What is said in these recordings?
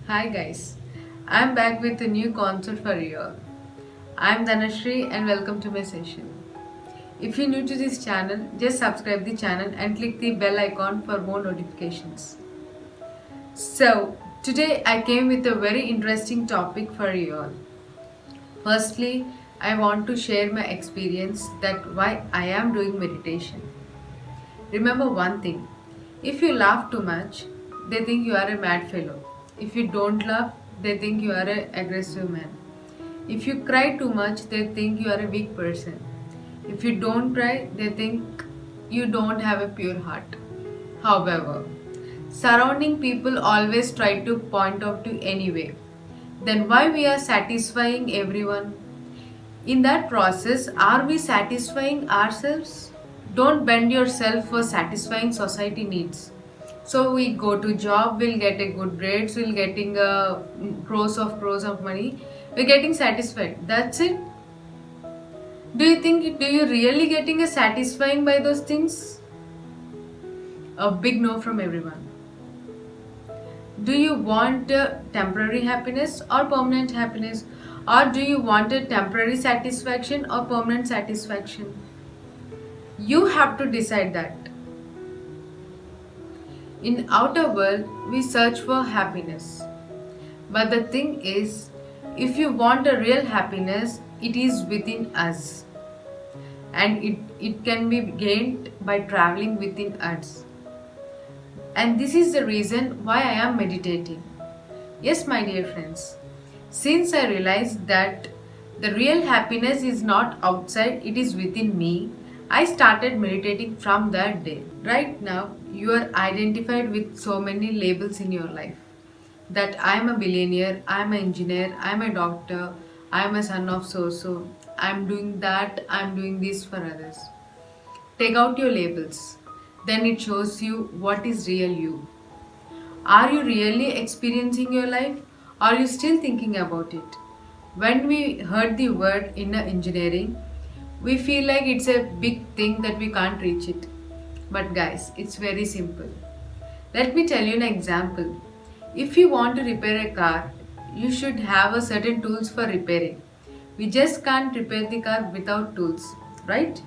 Hi guys, I'm back with a new concept for you all. I'm Dhanashri and welcome to my session. If you're new to this channel, just subscribe the channel and click the bell icon for more notifications. So, today I came with a very interesting topic for you all. Firstly, I want to share my experience that why I am doing meditation. Remember one thing, if you laugh too much, they think you are a mad fellow. If you don't laugh, they think you are an aggressive man. If you cry too much, they think you are a weak person. If you don't cry, they think you don't have a pure heart. However, surrounding people always try to point out to anyway. Then why we are satisfying everyone? In that process, are we satisfying ourselves? Don't bend yourself for satisfying society needs. So we go to job, we'll get a good grades, we'll getting crores of money, we're getting satisfied. That's it. Do you really getting a satisfying by those things? A big no from everyone. Do you want temporary happiness or permanent happiness? Or do you want a temporary satisfaction or permanent satisfaction? You have to decide that. In outer world, we search for happiness. But the thing is, if you want a real happiness, it is within us. And it can be gained by traveling within us. And this is the reason why I am meditating. Yes, my dear friends, since I realized that the real happiness is not outside, it is within me, I started meditating from that day. Right now, you are identified with so many labels in your life. That I am a billionaire, I am an engineer, I am a doctor, I am a son of so-so, I am doing that, I am doing this for others. Take out your labels. Then it shows you what is real you. Are you really experiencing your life? Or are you still thinking about it? When we heard the word inner engineering, we feel like it's a big thing that we can't reach it. But guys, it's very simple. Let me tell you an example. If you want to repair a car, you should have a certain tools for repairing. We just can't repair the car without tools, right?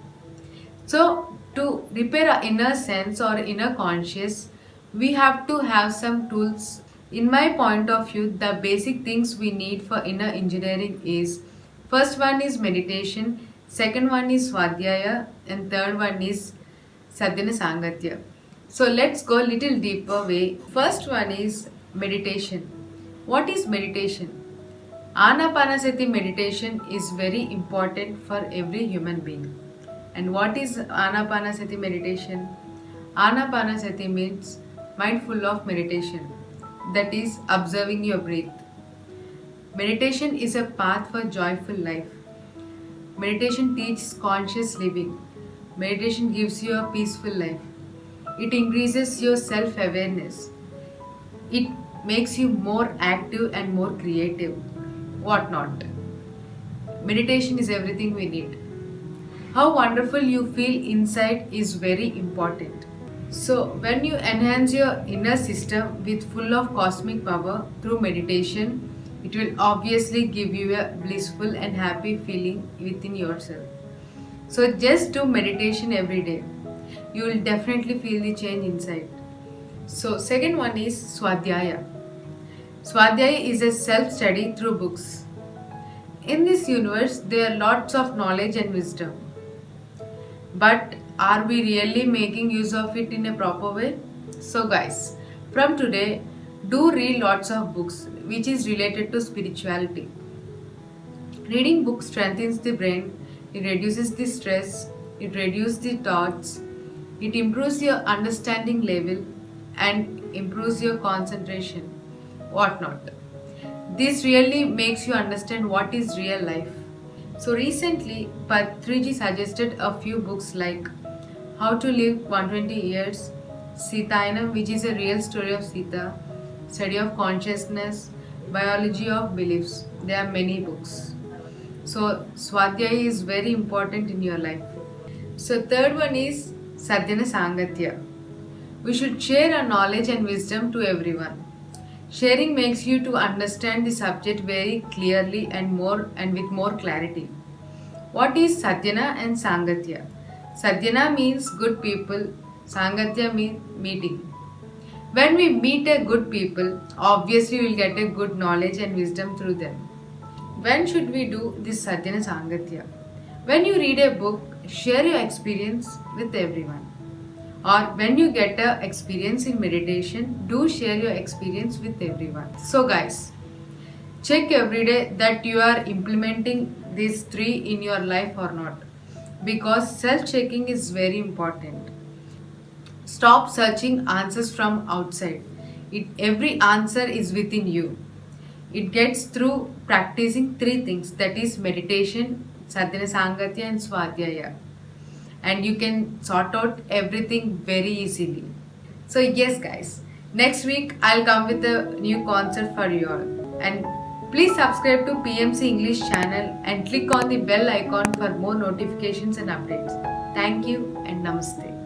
So, to repair our inner sense or inner conscious, we have to have some tools. In my point of view, the basic things we need for inner engineering is first one is meditation, second one is swadhyaya, and third one is sadhana sangatya. So let's go a little deeper way. First one is meditation. What is meditation? Anapanasati meditation is very important for every human being. And what is Anapanasati meditation? Anapanasati means mindful of meditation, that is, observing your breath. Meditation is a path for joyful life. Meditation teaches conscious living. Meditation gives you a peaceful life. It increases your self awareness. It makes you more active and more creative. What not? Meditation is everything we need. How wonderful you feel inside is very important. So, when you enhance your inner system with full of cosmic power through meditation, it will obviously give you a blissful and happy feeling within yourself. So, just do meditation every day. You will definitely feel the change inside. So, second one is Swadhyaya. Swadhyaya is a self study through books. In this universe, there are lots of knowledge and wisdom. But are we really making use of it in a proper way? So guys, from today, do read lots of books which is related to spirituality. Reading books strengthens the brain, it reduces the stress, it reduces the thoughts, it improves your understanding level and improves your concentration, whatnot. This really makes you understand what is real life. So recently, Patriji suggested a few books like How to Live 120 Years, Sitayanam, which is a real story of Sita, Study of Consciousness, Biology of Beliefs. There are many books. So Swadhyaya is very important in your life. So third one is Sadhana Sangatya. We should share our knowledge and wisdom to everyone. Sharing makes you to understand the subject very clearly and with more clarity. What is Sadhyana and Sangatya? Sadhyana means good people, Sangatya means meeting. When we meet a good people, obviously we will get a good knowledge and wisdom through them. When should we do this Sadhyana Sangatya? When you read a book, share your experience with everyone. Or when you get a experience in meditation, do share your experience with everyone. So guys, check every day that you are implementing these three in your life or not. Because self-checking is very important. Stop searching answers from outside. Every answer is within you. It gets through practicing three things, that is meditation, sadhana sangatya and swadhyaya. And you can sort out everything very easily. So yes guys, next week I'll come with a new concept for you all. And please subscribe to PMC English channel and click on the bell icon for more notifications and updates. Thank you and namaste.